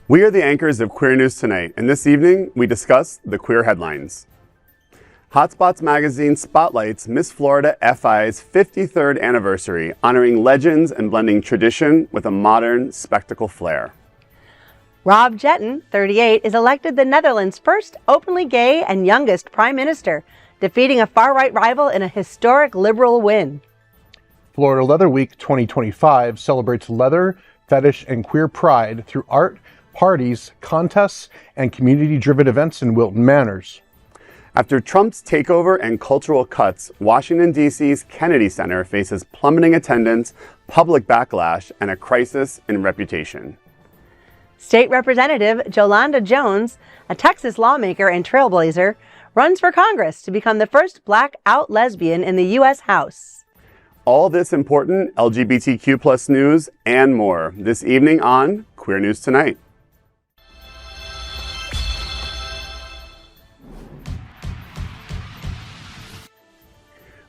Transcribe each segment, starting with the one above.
We are the anchors of Queer News Tonight, and this evening we discuss the queer headlines. Hotspots magazine spotlights Miss Florida FI's 53rd anniversary, honoring legends and blending tradition with a modern spectacle flair. Rob Jetten, 38, is elected the Netherlands' first openly gay and youngest prime minister, defeating a far-right rival in a historic liberal win. Florida Leather Week 2025 celebrates leather, fetish, and queer pride through art, parties, contests, and community-driven events in Wilton Manors. After Trump's takeover and cultural cuts, Washington, D.C.'s Kennedy Center faces plummeting attendance, public backlash, and a crisis in reputation. State Representative Jolanda Jones, a Texas lawmaker and trailblazer, runs for Congress to become the first black out lesbian in the U.S. House. All this important LGBTQ+ news and more this evening on Queer News Tonight.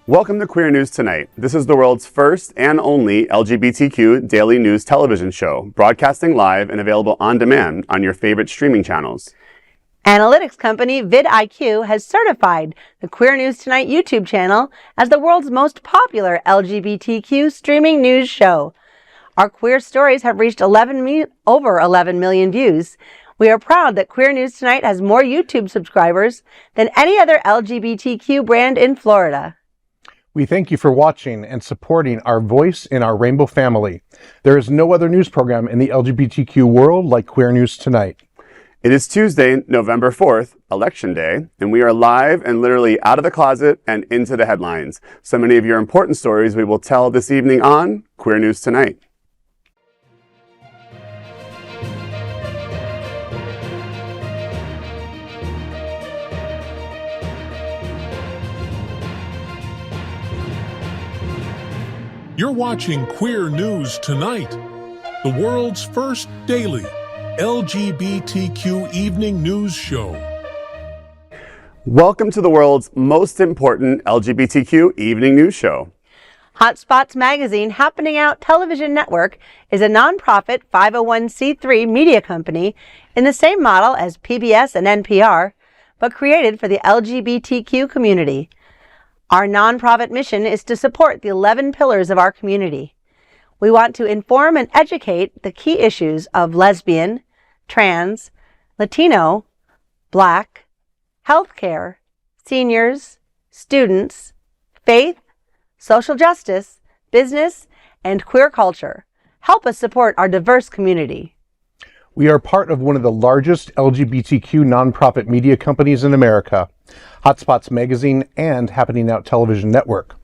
Welcome to Queer News Tonight. This is the world's first and only LGBTQ daily news television show, broadcasting live and available on demand on your favorite streaming channels. Analytics company vidIQ has certified the Queer News Tonight YouTube channel as the world's most popular LGBTQ streaming news show. Our queer stories have reached over 11 million views. We are proud that Queer News Tonight has more YouTube subscribers than any other LGBTQ brand in Florida. We thank you for watching and supporting our voice in our rainbow family. There is no other news program in the LGBTQ world like Queer News Tonight. It is Tuesday, November 4th, Election Day, and we are live and literally out of the closet and into the headlines. So many of your important stories we will tell this evening on Queer News Tonight. You're watching Queer News Tonight, the world's first daily LGBTQ evening news show. Welcome to the world's most important LGBTQ evening news show. Hotspots magazine Happening Out Television Network is a nonprofit 501c3 media company in the same model as PBS and NPR, but created for the LGBTQ community. Our nonprofit mission is to support the 11 pillars of our community. We want to inform and educate the key issues of lesbian, trans, Latino, Black, healthcare, seniors, students, faith, social justice, business, and queer culture. Help us support our diverse community. We are part of one of the largest LGBTQ nonprofit media companies in America, Hotspots Magazine and Happening Out Television Network.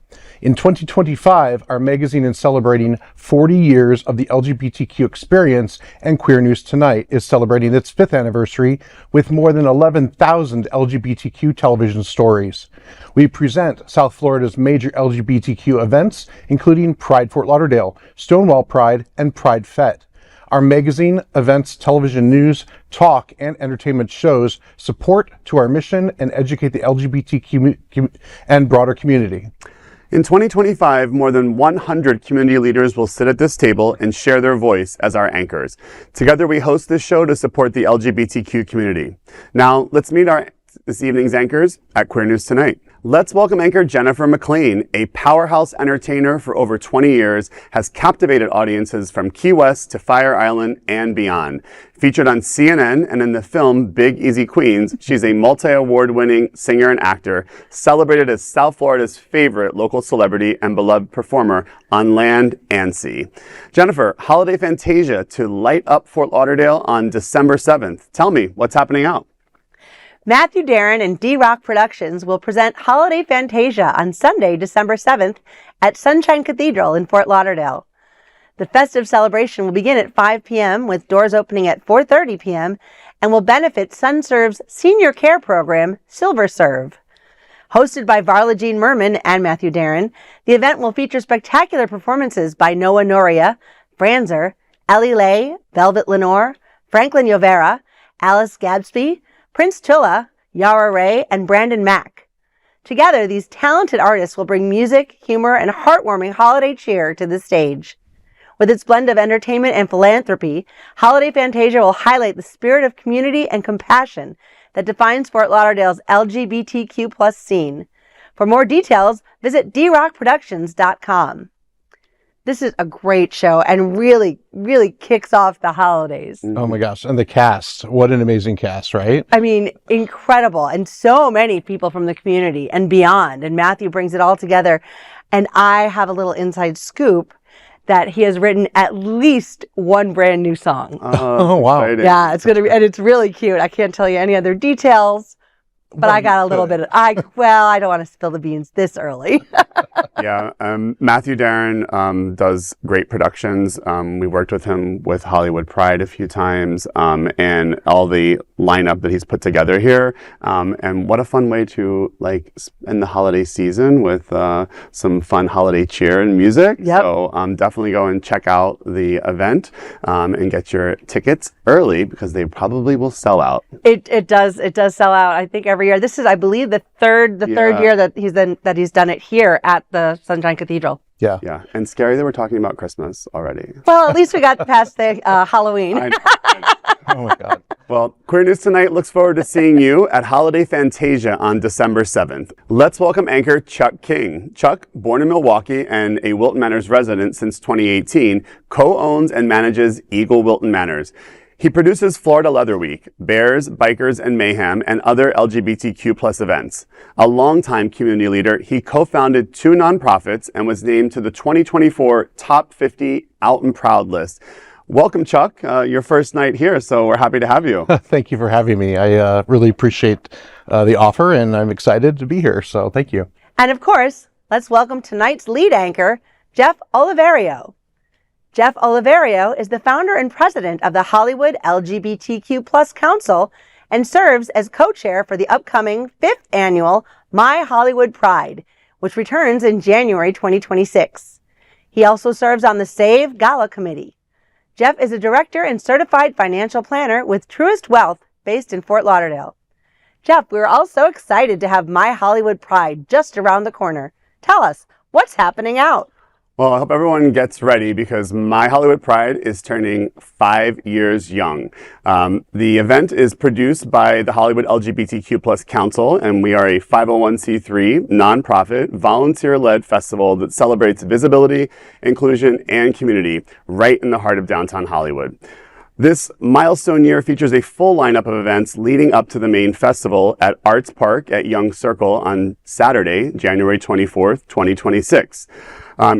In 2025, our magazine is celebrating 40 years of the LGBTQ experience, and Queer News Tonight is celebrating its 5th anniversary with more than 11,000 LGBTQ television stories. We present South Florida's major LGBTQ events, including Pride Fort Lauderdale, Stonewall Pride, and Pride Fete. Our magazine, events, television news, talk, and entertainment shows support to our mission and educate the LGBTQ and broader community. In 2025, more than 100 community leaders will sit at this table and share their voice as our anchors. Together, we host this show to support the LGBTQ community. Now, let's meet this evening's anchors at Queer News Tonight. Let's welcome anchor Jennifer McClain, a powerhouse entertainer for over 20 years, has captivated audiences from Key West to Fire Island and beyond. Featured on CNN and in the film Big Easy Queens, she's a multi-award-winning singer and actor, celebrated as South Florida's favorite local celebrity and beloved performer on land and sea. Jennifer, holiday Fantasia to light up Fort Lauderdale on December 7th. Tell me, what's happening out? Matthew Darren and D-Rock Productions will present Holiday Fantasia on Sunday, December 7th at Sunshine Cathedral in Fort Lauderdale. The festive celebration will begin at 5 p.m. with doors opening at 4:30 p.m. and will benefit SunServe's senior care program, Silver Serve. Hosted by Varla Jean Merman and Matthew Darren, the event will feature spectacular performances by Noah Noria, Franzer, Ellie Lay, Velvet Lenore, Franklin Yovera, Alice Gadsby, Prince Tula, Yara Ray, and Brandon Mack. Together, these talented artists will bring music, humor, and heartwarming holiday cheer to the stage. With its blend of entertainment and philanthropy, Holiday Fantasia will highlight the spirit of community and compassion that defines Fort Lauderdale's LGBTQ plus scene. For more details, visit drockproductions.com. This is a great show and really, really kicks off the holidays. Oh my gosh. And the cast. What an amazing cast, right? I mean, incredible. And so many people from the community and beyond. And Matthew brings it all together. And I have a little inside scoop that he has written at least one brand new song. Oh, wow. Exciting. Yeah, it's going to be, and it's really cute. I can't tell you any other details. But I got a little bit of, I don't want to spill the beans this early. Yeah, Matthew Darren does great productions. We worked with him with Hollywood Pride a few times, and all the lineup that he's put together here. And what a fun way to spend the holiday season with some fun holiday cheer and music. Yep. So definitely go and check out the event and get your tickets early because they probably will sell out. It does sell out. I think every year. This is, I believe, the third year that he's done it here at the Sunshine Cathedral. Yeah. Yeah, and scary that we're talking about Christmas already. Well, at least we got past the Halloween. Oh my God. Well, Queer News Tonight looks forward to seeing you at Holiday Fantasia on December 7th. Let's welcome anchor Chuck King. Chuck, born in Milwaukee and a Wilton Manors resident since 2018, co-owns and manages Eagle Wilton Manors. He produces Florida Leather Week, Bears, Bikers, and Mayhem, and other LGBTQ plus events. A longtime community leader, he co-founded 2 nonprofits and was named to the 2024 Top 50 Out and Proud list. Welcome, Chuck. Your first night here, so we're happy to have you. Thank you for having me. I really appreciate the offer, and I'm excited to be here, so thank you. And of course, let's welcome tonight's lead anchor, Jeff Oliverio. Jeff Oliverio is the founder and president of the Hollywood LGBTQ Plus Council and serves as co-chair for the upcoming 5th annual My Hollywood Pride, which returns in January 2026. He also serves on the Save Gala Committee. Jeff is a director and certified financial planner with Truist Wealth based in Fort Lauderdale. Jeff, we're all so excited to have My Hollywood Pride just around the corner. Tell us, what's happening out? Well, I hope everyone gets ready because My Hollywood Pride is turning 5 years young. The event is produced by the Hollywood LGBTQ Plus Council, and we are a 501c3 nonprofit, volunteer-led festival that celebrates visibility, inclusion, and community right in the heart of downtown Hollywood. This milestone year features a full lineup of events leading up to the main festival at Arts Park at Young Circle on Saturday, January 24th, 2026.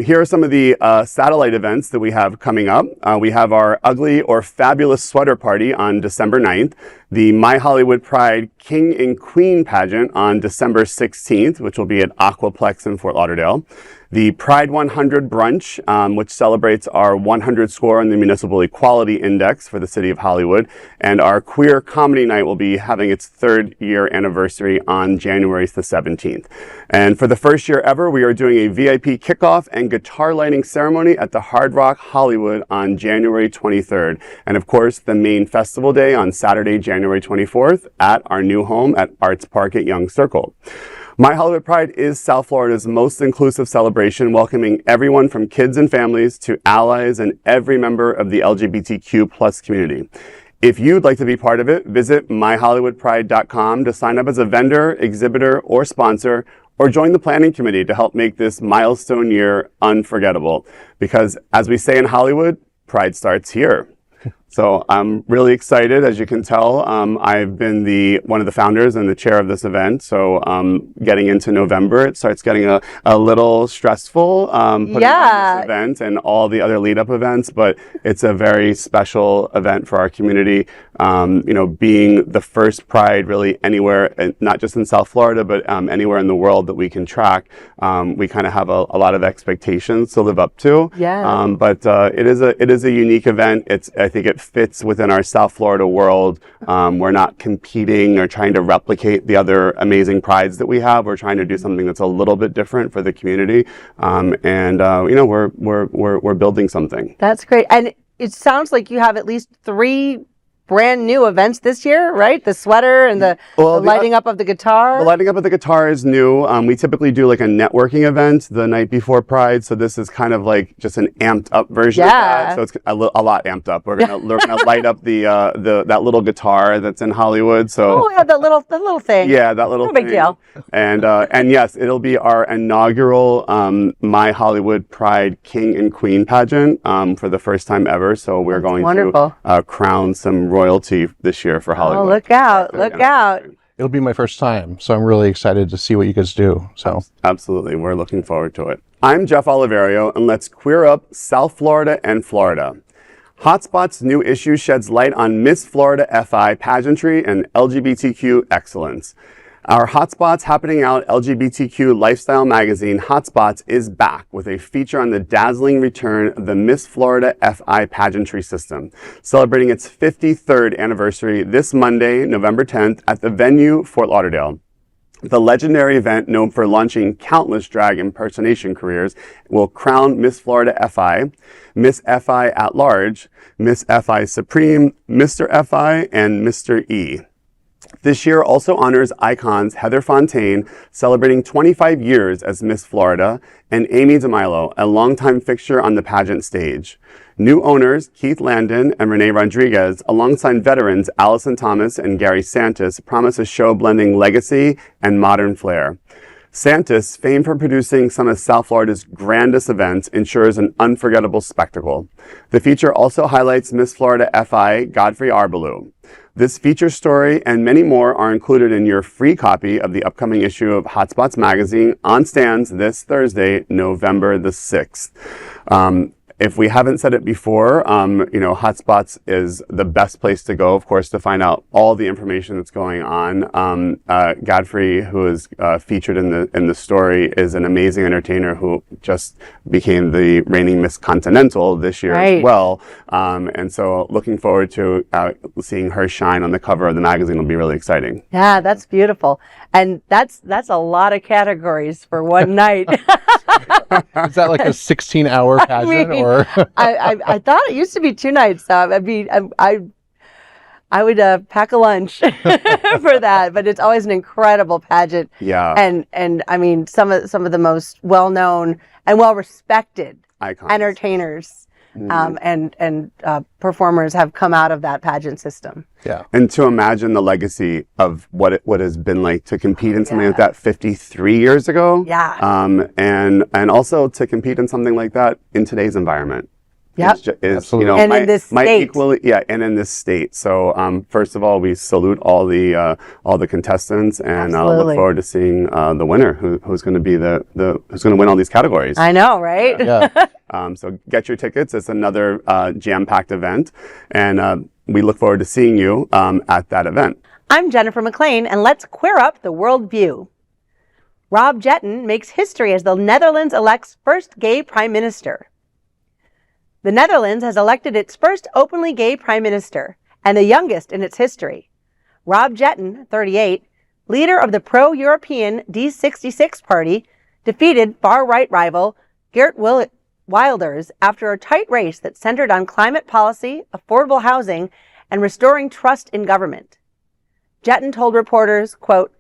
Here are some of the satellite events that we have coming up. We have our Ugly or Fabulous Sweater Party on December 9th, the My Hollywood Pride King and Queen pageant on December 16th, which will be at Aquaplex in Fort Lauderdale, the Pride 100 Brunch, which celebrates our 100 score on the Municipal Equality Index for the City of Hollywood, and our Queer Comedy Night will be having its 3rd year anniversary on January the 17th. And for the first year ever, we are doing a VIP kickoff and guitar lighting ceremony at the Hard Rock Hollywood on January 23rd. And of course, the main festival day on Saturday, January 24th at our new home at Arts Park at Young Circle. My Hollywood Pride is South Florida's most inclusive celebration, welcoming everyone from kids and families to allies and every member of the LGBTQ plus community. If you'd like to be part of it, visit myhollywoodpride.com to sign up as a vendor, exhibitor, or sponsor, or join the planning committee to help make this milestone year unforgettable. Because as we say in Hollywood, Pride starts here. So I'm really excited. As you can tell, I've been one of the founders and the chair of this event. So getting into November, it starts getting a little stressful putting on this event and all the other lead-up events. But it's a very special event for our community. Being the first Pride really anywhere, not just in South Florida, but anywhere in the world that we can track. We kind of have a lot of expectations to live up to. Yeah. But it is a unique event. I think it fits within our South Florida world. We're not competing or trying to replicate the other amazing prides that we have. We're trying to do something that's a little bit different for the community. We're building something. That's great. And it sounds like you have at least 3 brand new events this year, right? The sweater and the lighting up of the guitar. The lighting up of the guitar is new. We typically do like a networking event the night before Pride, so this is kind of like just an amped up version of that. So it's a lot amped up. We're gonna light up that little guitar that's in Hollywood. So yeah, the little thing. Yeah, that little no big deal. And yes, it'll be our inaugural My Hollywood Pride King and Queen pageant for the first time ever. So we're going to crown some royalty this year for Hollywood. Oh, look out! Look out! It'll be my first time, so I'm really excited to see what you guys do. So absolutely, we're looking forward to it. I'm Jeff Oliverio, and let's queer up South Florida and Florida. Hotspots' new issue sheds light on Miss Florida FI pageantry and LGBTQ excellence. Our Hotspots Happening Out LGBTQ lifestyle magazine, Hotspots, is back with a feature on the dazzling return of the Miss Florida FI pageantry system, celebrating its 53rd anniversary this Monday, November 10th, at the venue, Fort Lauderdale. The legendary event, known for launching countless drag impersonation careers, will crown Miss Florida FI, Miss FI at Large, Miss FI Supreme, Mr. FI, and Mr. E. This year also honors icons Heather Fontaine, celebrating 25 years as Miss Florida, and Amy DeMilo, a longtime fixture on the pageant stage. New owners Keith Landon and Renee Rodriguez, alongside veterans Allison Thomas and Gary Santis, promise a show blending legacy and modern flair. Santis, famed for producing some of South Florida's grandest events, ensures an unforgettable spectacle. The feature also highlights Miss Florida FI Godfrey Arbalou. This feature story and many more are included in your free copy of the upcoming issue of Hotspots magazine on stands this Thursday, November the 6th. If we haven't said it before, Hotspots is the best place to go, of course, to find out all the information that's going on. Godfrey, who is featured in the story, is an amazing entertainer who just became the reigning Miss Continental this year as well. And so looking forward to seeing her shine on the cover of the magazine will be really exciting. Yeah, that's beautiful. And that's a lot of categories for one night. Is that like a 16-hour pageant? I thought it used to be 2 nights. So I would pack a lunch for that, but it's always an incredible pageant. Yeah. And I mean, some of the most well-known and well-respected icons, entertainers and performers have come out of that pageant system. Yeah. And to imagine the legacy of what has been like to compete in something like that 53 years ago. Yeah. And also to compete in something like that in today's environment. Yep. Absolutely. And in this state. And in this state. So first of all, we salute all the contestants, and I'll look forward to seeing the winner, who's going to be who's going to win all these categories. I know, right? Yeah. So get your tickets. It's another jam-packed event, and we look forward to seeing you at that event. I'm Jennifer McClain, and let's queer up the world view. Rob Jetten makes history as the Netherlands elects first gay prime minister. The Netherlands has elected its first openly gay prime minister, and the youngest in its history. Rob Jetten, 38, leader of the pro-European D66 party, defeated far-right rival Geert Wilders after a tight race that centered on climate policy, affordable housing, and restoring trust in government. Jetten told reporters, quote,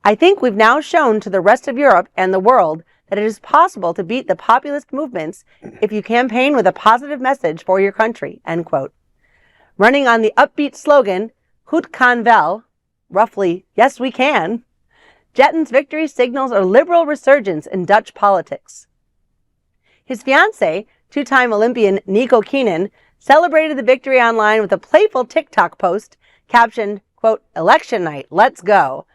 "I think we've now shown to the rest of Europe and the world that it is possible to beat the populist movements if you campaign with a positive message for your country," end quote. Running on the upbeat slogan, "Hoed kan wel," roughly, "Yes, we can," Jetten's victory signals a liberal resurgence in Dutch politics. His fiancée, two-time Olympian Nico Keenan, celebrated the victory online with a playful TikTok post captioned, quote, "Election night, let's go,"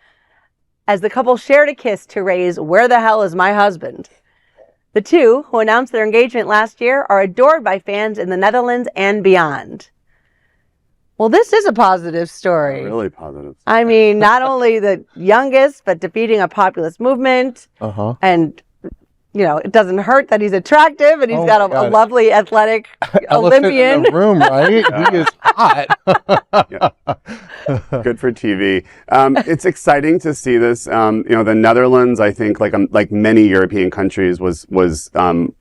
as the couple shared a kiss to raise "Where the hell is my husband?" The two, who announced their engagement last year, are adored by fans in the Netherlands and beyond. Well, this is a positive story. Really positive. I mean, not only the youngest, but defeating a populist movement. And, it doesn't hurt that he's attractive and he's got a lovely athletic Olympian. In the room, right? He is hot. Good for TV. It's exciting to see this. The Netherlands, I think, like many European countries, was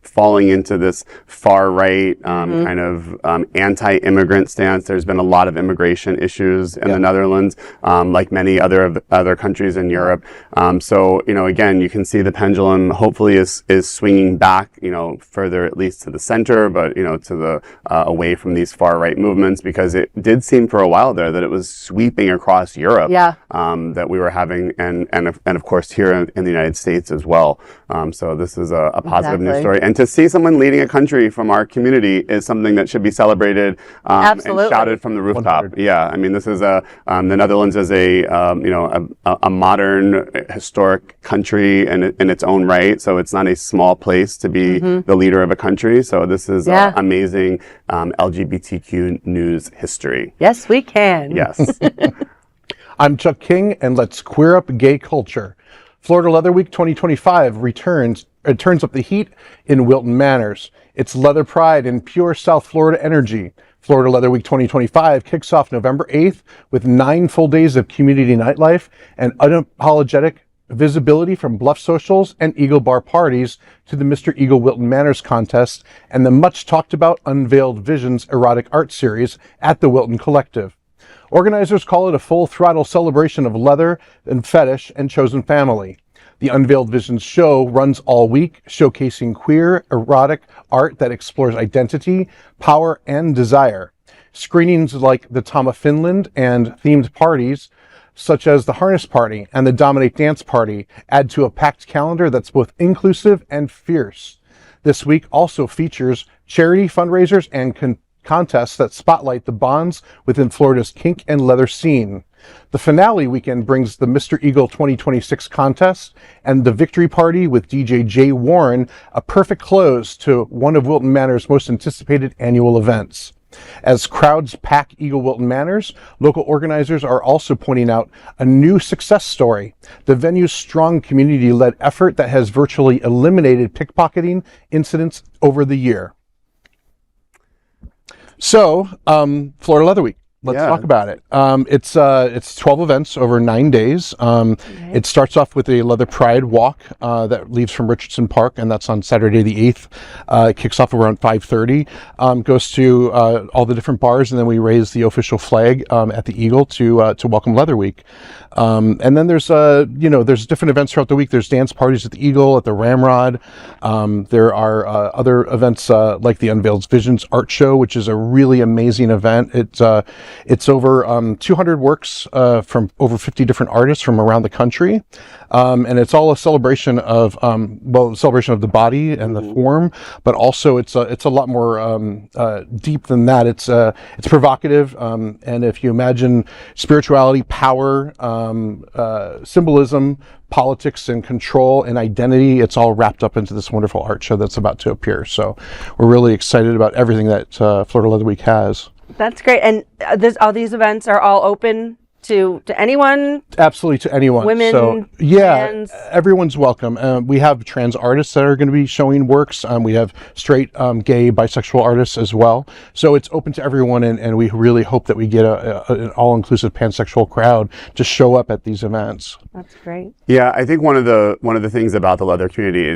falling into this far right kind of anti-immigrant stance. There's been a lot of immigration issues in the Netherlands, like many other countries in Europe. So again, you can see the pendulum hopefully is swinging back, further at least to the center, but to the away from these far right movements, because it did seem for a while there that it was sweeping across Europe. That we were having, and of course here in the United States as well. So this is a positive news story, and to see someone leading a country from our community is something that should be celebrated and shouted from the rooftop. 100. Yeah, I mean, this is the Netherlands is a modern historic country in its own right. So it's not a small place to be the leader of a country. So this is amazing LGBTQ news history. Yes, we can. Yes. I'm Chuck King, and let's queer up gay culture. Florida Leather Week 2025 turns up the heat in Wilton Manors. It's leather pride and pure South Florida energy. Florida Leather Week 2025 kicks off November 8th with 9 full days of community nightlife and unapologetic visibility from Bluff Socials and Eagle Bar parties to the Mr. Eagle Wilton Manors contest and the much talked about Unveiled Visions erotic art series at the Wilton Collective. Organizers call it a full throttle celebration of leather and fetish and chosen family. The Unveiled Visions show runs all week, showcasing queer, erotic art that explores identity, power, and desire. Screenings like the Tama Finland and themed parties such as the Harness Party and the Dominate Dance Party add to a packed calendar that's both inclusive and fierce. This week also features charity fundraisers and contests that spotlight the bonds within Florida's kink and leather scene. The finale weekend brings the Mr. Eagle 2026 contest and the Victory Party with DJ Jay Warren, a perfect close to one of Wilton Manors' most anticipated annual events. As crowds pack Eagle Wilton Manors, local organizers are also pointing out a new success story, the venue's strong community-led effort that has virtually eliminated pickpocketing incidents over the year. So, Florida Leather Week. Let's talk about it. It's 12 events over 9 days. It starts off with a Leather Pride walk that leaves from Richardson Park, and that's on Saturday the 8th. It kicks off around 5:30. Goes to all the different bars, and then we raise the official flag at the Eagle to welcome Leather Week. And then there's different events throughout the week. There's dance parties at the Eagle, at the Ramrod. There are other events like the Unveiled Visions art show, which is a really amazing event. It's over 200 works from over 50 different artists from around the country, and it's all a celebration of the body and the form, but also it's a lot more deep than that. It's provocative, and if you imagine spirituality, power, symbolism, politics, and control and identity, it's all wrapped up into this wonderful art show that's about to appear. So we're really excited about everything that Florida Leather Week has. That's great. And all these events are all open to anyone? Absolutely, to anyone. Women, so, trans? Everyone's welcome. We have trans artists that are going to be showing works. We have straight, gay, bisexual artists as well. So it's open to everyone, and we really hope that we get an all-inclusive pansexual crowd to show up at these events. That's great. Yeah, I think one of the things about the leather community,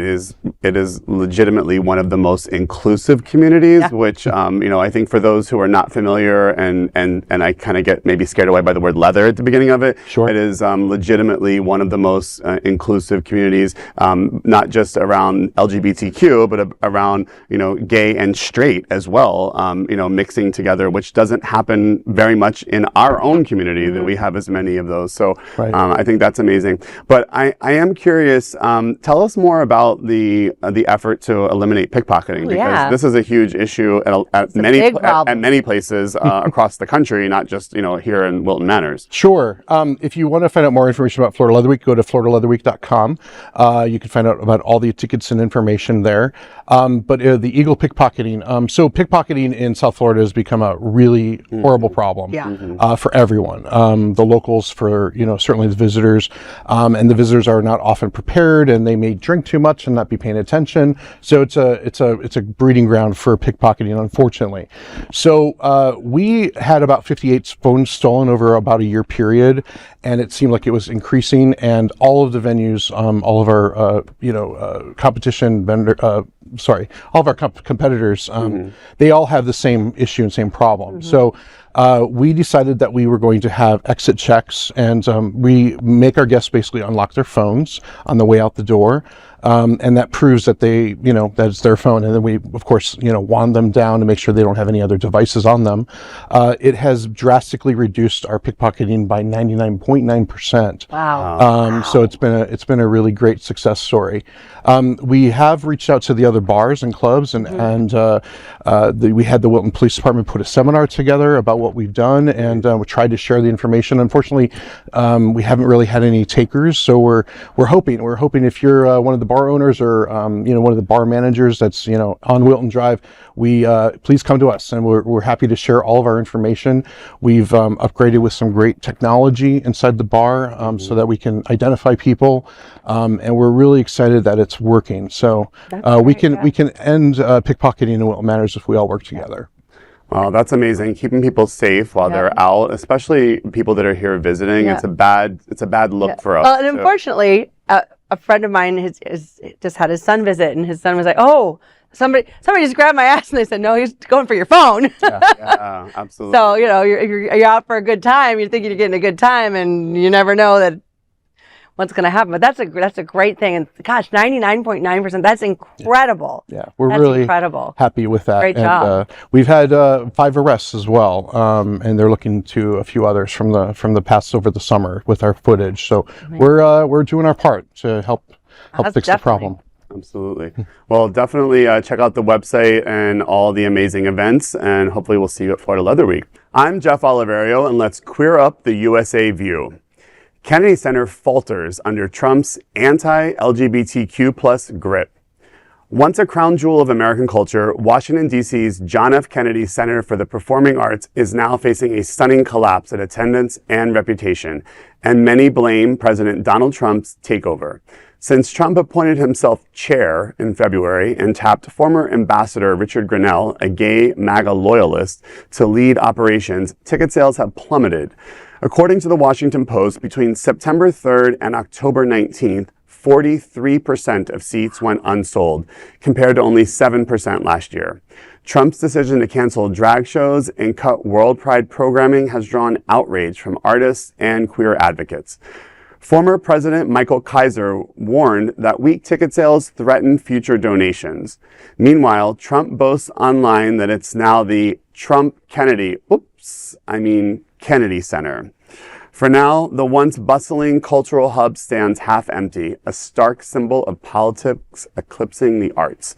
it is legitimately one of the most inclusive communities, which I think for those who are not familiar and I kind of get maybe scared away by the word leather at the beginning of it. Sure. It is legitimately one of the most inclusive communities, not just around LGBTQ, but around gay and straight as well. Mixing together, which doesn't happen very much in our own community that we have as many of those. So I think that's amazing. But I am curious. Tell us more about the effort to eliminate pickpocketing, because this is a huge issue at many places across the country, not just here in Wilton Manors. Sure. If you want to find out more information about Florida Leather Week, go to floridaleatherweek.com. You can find out about all the tickets and information there. But the Eagle pickpocketing. So pickpocketing in South Florida has become a really horrible problem for everyone. The locals, for certainly the visitors, and the visitors are not often prepared, and they may drink too much and not be paying attention. So it's a breeding ground for pickpocketing, unfortunately. So we had about 58 phones stolen over about a 3-year period, and it seemed like it was increasing. And all of the venues, all of our competition vendor, all of our competitors, they all have the same issue and same problem. So we decided that we were going to have exit checks, and we make our guests basically unlock their phones on the way out the door. And that proves that they, that's their phone. And then we, of course, wand them down to make sure they don't have any other devices on them. It has drastically reduced our pickpocketing by 99.9%. Wow. So it's been a really great success story. We have reached out to the other bars and clubs, and we had the Wilton Police Department put a seminar together about what we've done, and we tried to share the information. Unfortunately, we haven't really had any takers. So we're hoping if you're one of the bar owners or one of the bar managers that's on Wilton Drive, please come to us, and we're happy to share all of our information. We've upgraded with some great technology inside the bar so that we can identify people, and we're really excited that it's working. So we can end pickpocketing in Wilton Manors if we all work together. Wow, that's amazing. Keeping people safe while they're out, especially people that are here visiting. It's a bad look for us. Well, and unfortunately, a friend of mine has just had his son visit, and his son was like, "Oh, somebody just grabbed my ass," and they said, "No, he's going for your phone." Yeah, absolutely. So you're out for a good time. You're thinking you're getting a good time, and you never know that what's going to happen. But that's a great thing. And gosh, 99.9%. That's incredible. Yeah, we're that's really incredible. Happy with that. Great job. We've had 5 arrests as well, and they're looking to a few others from the past over the summer with our footage. So we're doing our part to help fix the problem. Absolutely. Well, definitely check out the website and all the amazing events, and hopefully we'll see you at Florida Leather Week. I'm Jeff Oliverio, and let's queer up the USA view. Kennedy Center falters under Trump's anti-LGBTQ+ grip. Once a crown jewel of American culture, Washington, D.C.'s John F. Kennedy Center for the Performing Arts is now facing a stunning collapse in attendance and reputation, and many blame President Donald Trump's takeover. Since Trump appointed himself chair in February and tapped former Ambassador Richard Grenell, a gay MAGA loyalist, to lead operations, ticket sales have plummeted. According to the Washington Post, between September 3rd and October 19th, 43% of seats went unsold, compared to only 7% last year. Trump's decision to cancel drag shows and cut World Pride programming has drawn outrage from artists and queer advocates. Former President Michael Kaiser warned that weak ticket sales threaten future donations. Meanwhile, Trump boasts online that it's now the Kennedy Center. For now, the once bustling cultural hub stands half empty, a stark symbol of politics eclipsing the arts.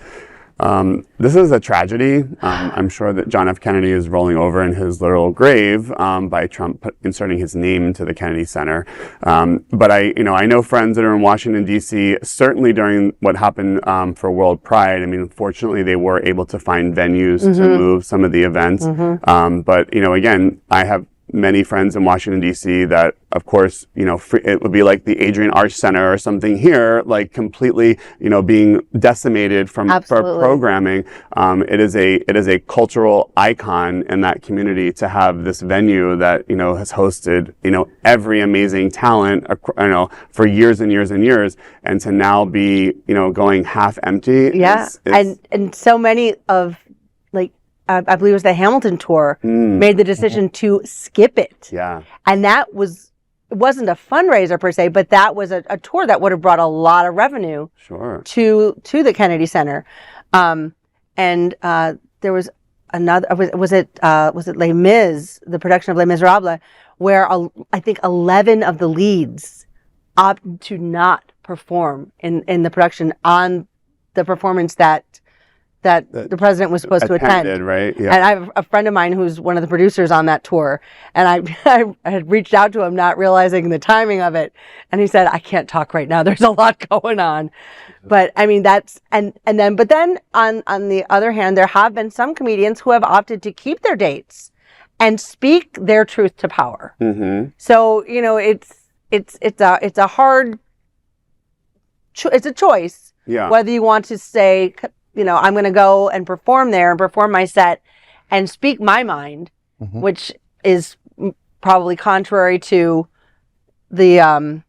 This is a tragedy. I'm sure that John F. Kennedy is rolling over in his literal grave by Trump inserting his name into the Kennedy Center. But I know friends that are in Washington, D.C., certainly during what happened for World Pride. I mean, fortunately, they were able to find venues to move some of the events. But, again, I have many friends in Washington, D.C. that, of course, it would be like the Adrian Arch Center or something here, like completely, being decimated for programming. It is a cultural icon in that community to have this venue that, has hosted, every amazing talent, for years and years and years, and to now be, going half empty. Yeah. And so many of, I believe it was the Hamilton tour, made the decision to skip it. Yeah. And it wasn't a fundraiser per se, but that was a tour that would have brought a lot of revenue to the Kennedy Center. And there was another, was it Les Mis, the production of Les Miserables, where I think 11 of the leads opted to not perform in the production on the performance that the president was supposed to attend. Right? Yeah. And I have a friend of mine who's one of the producers on that tour, and I had reached out to him not realizing the timing of it, and he said, "I can't talk right now. There's a lot going on." But I mean, but then on the other hand, there have been some comedians who have opted to keep their dates and speak their truth to power. So it's a hard it's a choice whether you want to say, I'm going to go and perform there and perform my set and speak my mind, which is probably contrary to the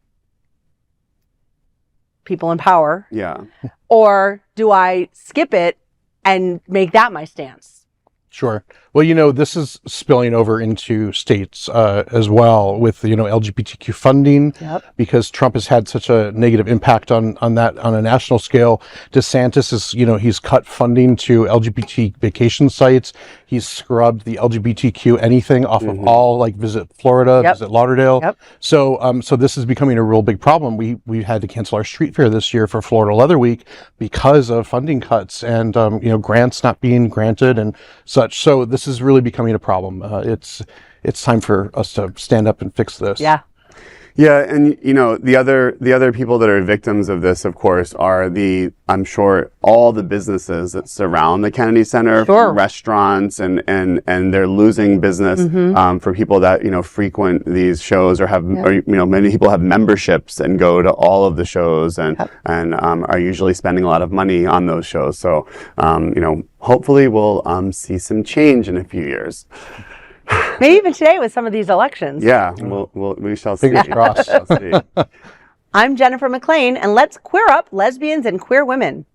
people in power? Yeah. Or do I skip it and make that my stance? Sure. Well, this is spilling over into states as well with, LGBTQ funding, because Trump has had such a negative impact on that on a national scale. DeSantis is, he's cut funding to LGBT vacation sites. He's scrubbed the LGBTQ anything off of all, like Visit Florida, Visit Lauderdale. So this is becoming a real big problem. We had to cancel our street fair this year for Florida Leather Week because of funding cuts and, grants not being granted and such. So this is really becoming a problem. It's time for us to stand up and fix this. Yeah. Yeah, and the other people that are victims of this, of course, are I'm sure all the businesses that surround the Kennedy Center, restaurants, and they're losing business for people that frequent these shows or have many people have memberships and go to all of the shows and are usually spending a lot of money on those shows. So hopefully we'll see some change in a few years. Maybe even today with some of these elections. Yeah, we shall see. Fingers crossed. I'm Jennifer McClain, and let's queer up lesbians and queer women.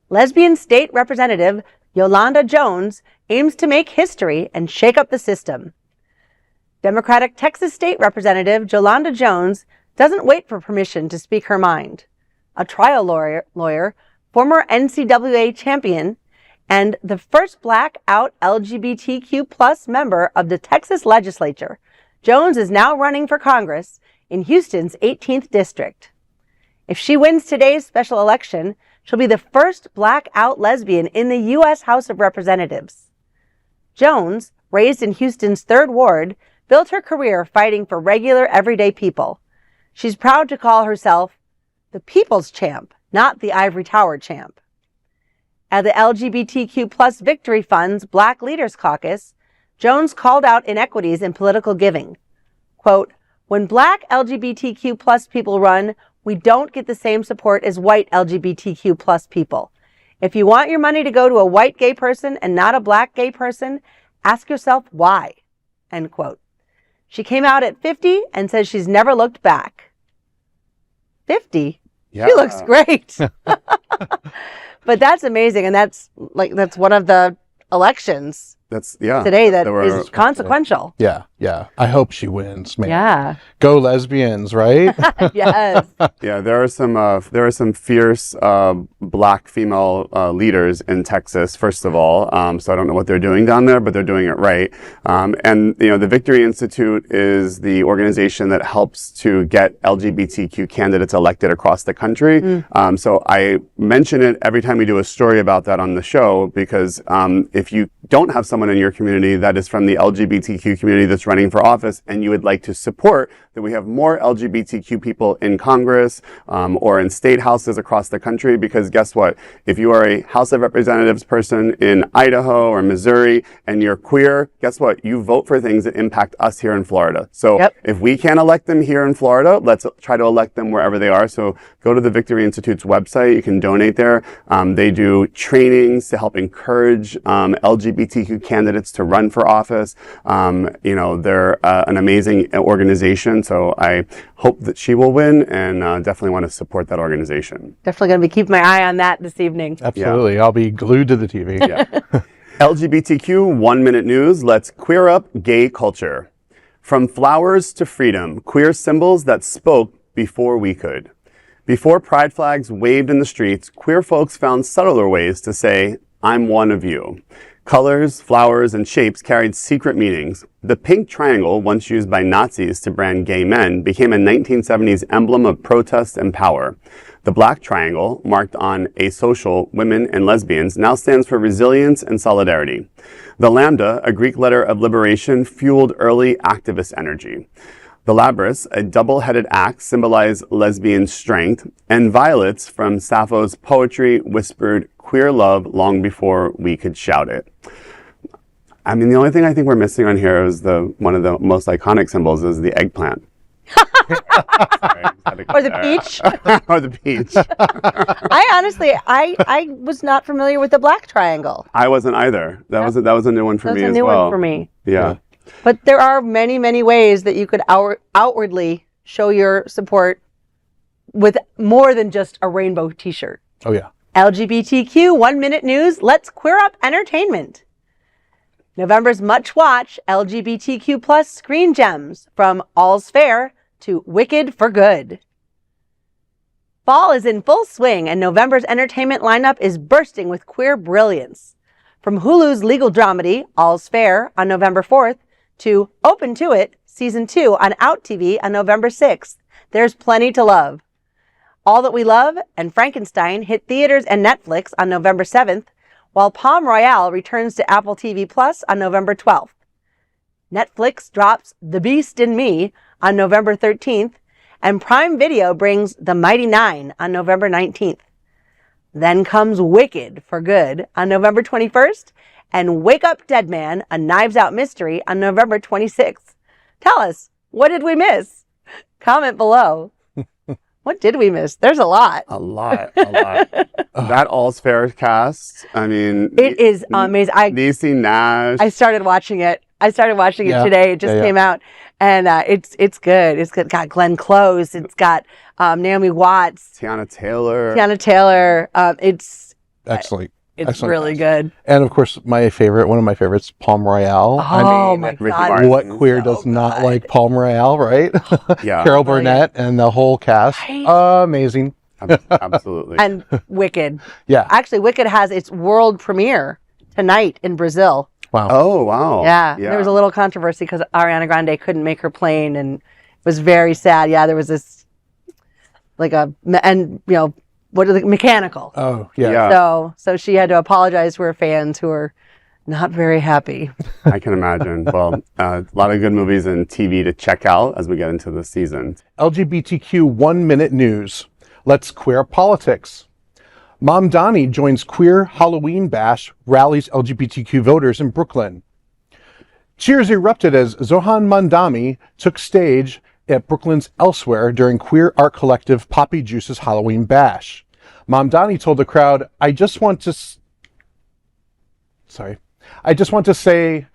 Lesbian State Representative Jolanda Jones aims to make history and shake up the system. Democratic Texas State Representative Jolanda Jones doesn't wait for permission to speak her mind. A trial lawyer, former NCAA champion, and the first Black out LGBTQ plus member of the Texas legislature, Jones is now running for Congress in Houston's 18th district. If she wins today's special election, she'll be the first Black out lesbian in the U.S. House of Representatives. Jones, raised in Houston's 3rd Ward, built her career fighting for regular, everyday people. She's proud to call herself the People's Champ, not the Ivory Tower Champ. At the LGBTQ plus Victory Fund's Black Leaders Caucus, Jones called out inequities in political giving. Quote, "When Black LGBTQ plus people run, we don't get the same support as white LGBTQ plus people. If you want your money to go to a white gay person and not a Black gay person, ask yourself why." End quote. She came out at 50 and says she's never looked back. 50? Yeah. She looks great. But that's amazing, and that's one of the elections today that is consequential. Yeah. I hope she wins, man. Yeah. Go lesbians, right? Yes. Yeah, there are some fierce Black female leaders in Texas. First of all, so I don't know what they're doing down there, but they're doing it right. And the Victory Institute is the organization that helps to get LGBTQ candidates elected across the country. So I mention it every time we do a story about that on the show because if you don't have someone in your community that is from the LGBTQ community that's running for office and you would like to support that we have more LGBTQ people in Congress or in state houses across the country, because guess what? If you are a House of Representatives person in Idaho or Missouri and you're queer, guess what? You vote for things that impact us here in Florida. So if we can't elect them here in Florida, let's try to elect them wherever they are. So go to the Victory Institute's website. You can donate there. They do trainings to help encourage LGBTQ candidates to run for office. They're an amazing organization. So I hope that she will win and definitely want to support that organization. Definitely going to be keeping my eye on that this evening. Absolutely. Yeah. I'll be glued to the TV. Yeah. LGBTQ 1 Minute News. Let's queer up gay culture. From flowers to freedom, queer symbols that spoke before we could. Before pride flags waved in the streets, queer folks found subtler ways to say, "I'm one of you." Colors, flowers, and shapes carried secret meanings. The pink triangle, once used by Nazis to brand gay men, became a 1970s emblem of protest and power. The black triangle, marked on asocial women and lesbians, now stands for resilience and solidarity. The lambda, a Greek letter of liberation, fueled early activist energy. The labrys, a double-headed axe, symbolize lesbian strength, and violets from Sappho's poetry whispered queer love long before we could shout it. I mean, the only thing I think we're missing on here is one of the most iconic symbols is the eggplant. Or the peach. Or the peach. I honestly was not familiar with the black triangle. I wasn't either. That was a new one for me as well. That was a new one for me. Yeah. But there are many, many ways that you could outwardly show your support with more than just a rainbow t-shirt. Oh, yeah. LGBTQ 1 Minute News, let's queer up entertainment. November's much-watched LGBTQ plus screen gems, from All's Fair to Wicked for Good. Fall is in full swing, and November's entertainment lineup is bursting with queer brilliance. From Hulu's legal dramedy, All's Fair, on November 4th, to Open to It, Season 2 on Out TV on November 6th, there's plenty to love. All That We Love and Frankenstein hit theaters and Netflix on November 7th, while Palm Royale returns to Apple TV Plus on November 12th. Netflix drops The Beast in Me on November 13th, and Prime Video brings The Mighty Nine on November 19th. Then comes Wicked for Good on November 21st, and Wake Up Dead Man, a Knives Out mystery, on November 26th. Tell us, what did we miss? Comment below. What did we miss? There's a lot. A lot. That All's Fair cast, I mean... It is amazing. Niecy Nash. I started watching it. Today. It just came out. And it's good. It's got Glenn Close. It's got Naomi Watts. Tiana Taylor. It's... Excellent. It's Excellent really cast. good. And of course, one of my favorites, Palm Royale. Oh, my God. What queer does not like Palm Royale, right? Yeah. Carol Burnett and the whole cast. Right? Amazing. Absolutely. And Wicked. Yeah. Actually, Wicked has its world premiere tonight in Brazil. Wow. Oh, wow. Yeah. There was a little controversy because Ariana Grande couldn't make her plane, and it was very sad. Yeah, there was this, mechanical. Oh, yeah. Yeah. So she had to apologize to her fans who are not very happy. I can imagine. Well, a lot of good movies and TV to check out as we get into the season. LGBTQ 1 Minute News. Let's queer up politics. Mamdani joins queer Halloween bash, rallies LGBTQ voters in Brooklyn. Cheers erupted as Zohan Mamdani took stage at Brooklyn's Elsewhere during queer art collective Poppy Juice's Halloween bash. Mamdani told the crowd, I just want to say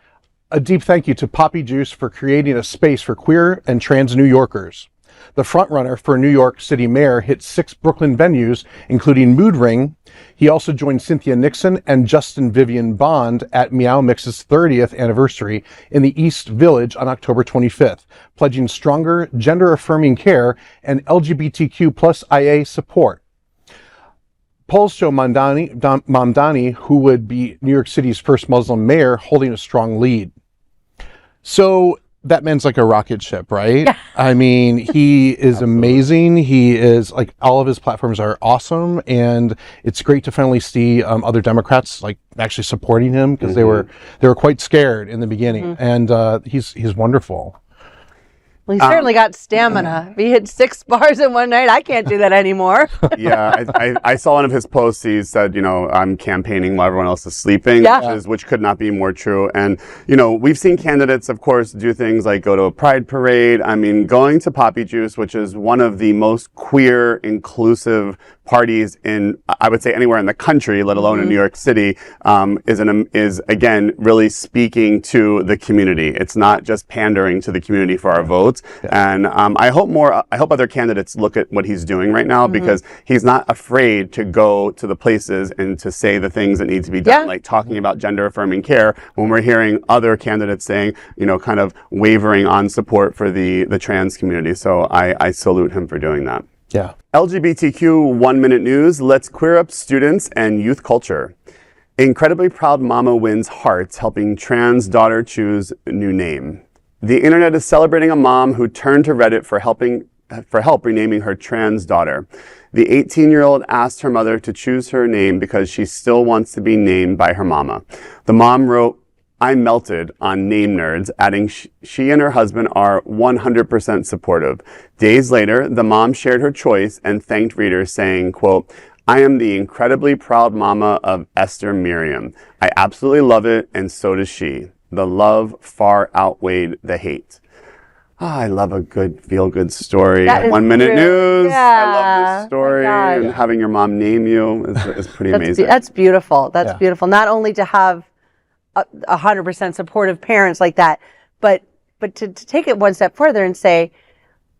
a deep thank you to Poppy Juice for creating a space for queer and trans New Yorkers. The frontrunner for New York City mayor hit 6 Brooklyn venues, including Mood Ring. He also joined Cynthia Nixon and Justin Vivian Bond at Meow Mix's 30th anniversary in the East Village on October 25th, pledging stronger gender-affirming care and LGBTQ plus IA support. Polls show Mamdani, who would be New York City's first Muslim mayor, holding a strong lead. So that man's like a rocket ship, right? Yeah. I mean, he is amazing. He is all of his platforms are awesome. And it's great to finally see other Democrats actually supporting him, because they were quite scared in the beginning. And he's wonderful. Well, he certainly got stamina. If he hit 6 bars in one night, I can't do that anymore. Yeah, I saw one of his posts. He said, I'm campaigning while everyone else is sleeping, which could not be more true. And, we've seen candidates, of course, do things like go to a pride parade. I mean, going to Poppy Juice, which is one of the most queer, inclusive parties in, I would say, anywhere in the country, let alone in New York City, is again really speaking to the community. It's not just pandering to the community for our votes. And I hope other candidates look at what he's doing right now, because he's not afraid to go to the places and to say the things that need to be done, like talking about gender affirming care, when we're hearing other candidates saying, kind of wavering on support for the trans community. So I salute him for doing that. Yeah. LGBTQ 1 Minute News, let's queer up students and youth culture. Incredibly proud mama wins hearts helping trans daughter choose new name. The internet is celebrating a mom who turned to Reddit for help renaming her trans daughter. The 18-year-old asked her mother to choose her name because she still wants to be named by her mama. The mom wrote, I melted on Name Nerds, adding she and her husband are 100% supportive. Days later, the mom shared her choice and thanked readers, saying, quote, I am the incredibly proud mama of Esther Miriam. I absolutely love it, and so does she. The love far outweighed the hate. I love a good feel-good story. 1 minute news. Yeah. I love this story, and having your mom name you is pretty amazing. That's beautiful. That's beautiful. Not only to have 100% supportive parents like that, But to take it one step further and say,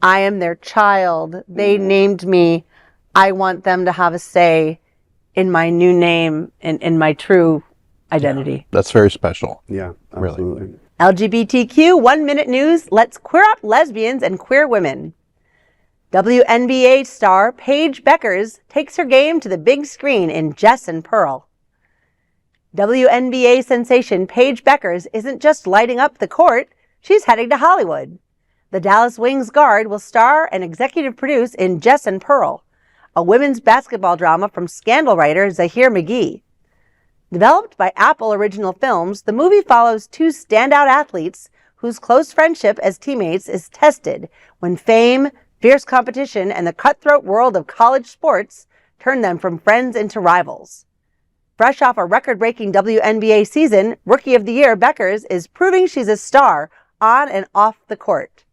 I am their child. They named me. I want them to have a say in my new name and in my true identity. Yeah, that's very special. Yeah, absolutely. Really. LGBTQ 1 Minute News. Let's queer up lesbians and queer women. WNBA star Paige Beckers takes her game to the big screen in Jess and Pearl. WNBA sensation Paige Beckers isn't just lighting up the court, she's heading to Hollywood. The Dallas Wings guard will star and executive produce in Jess and Pearl, a women's basketball drama from Scandal writer Zahir McGee. Developed by Apple Original Films, the movie follows two standout athletes whose close friendship as teammates is tested when fame, fierce competition, and the cutthroat world of college sports turn them from friends into rivals. Fresh off a record-breaking WNBA season, Rookie of the Year Beckers is proving she's a star on and off the court.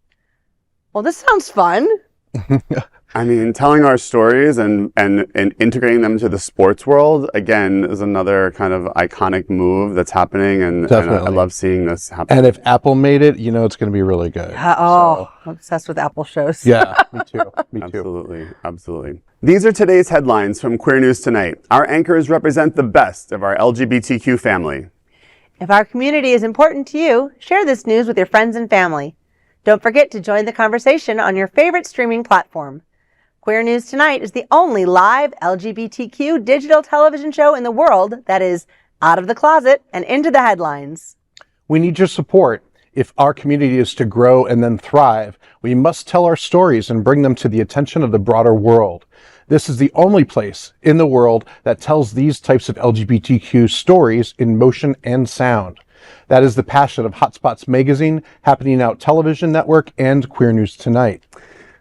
Well, this sounds fun. I mean, telling our stories and integrating them to the sports world, again, is another kind of iconic move that's happening. And I love seeing this happen. And if Apple made it, you know it's going to be really good. I'm obsessed with Apple shows. Yeah, me too. Me too. Absolutely. Absolutely. These are today's headlines from Queer News Tonight. Our anchors represent the best of our LGBTQ family. If our community is important to you, share this news with your friends and family. Don't forget to join the conversation on your favorite streaming platform. Queer News Tonight is the only live LGBTQ digital television show in the world that is out of the closet and into the headlines. We need your support. If our community is to grow and then thrive, we must tell our stories and bring them to the attention of the broader world. This is the only place in the world that tells these types of LGBTQ stories in motion and sound. That is the passion of Hotspots Magazine, Happening Out Television Network, and Queer News Tonight.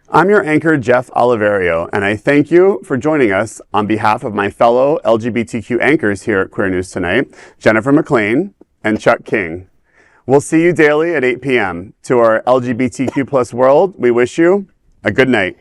I'm your anchor, Jeff Oliverio, and I thank you for joining us on behalf of my fellow LGBTQ anchors here at Queer News Tonight, Jennifer McClain and Chuck King. We'll see you daily at 8 p.m. To our LGBTQ plus world, we wish you a good night.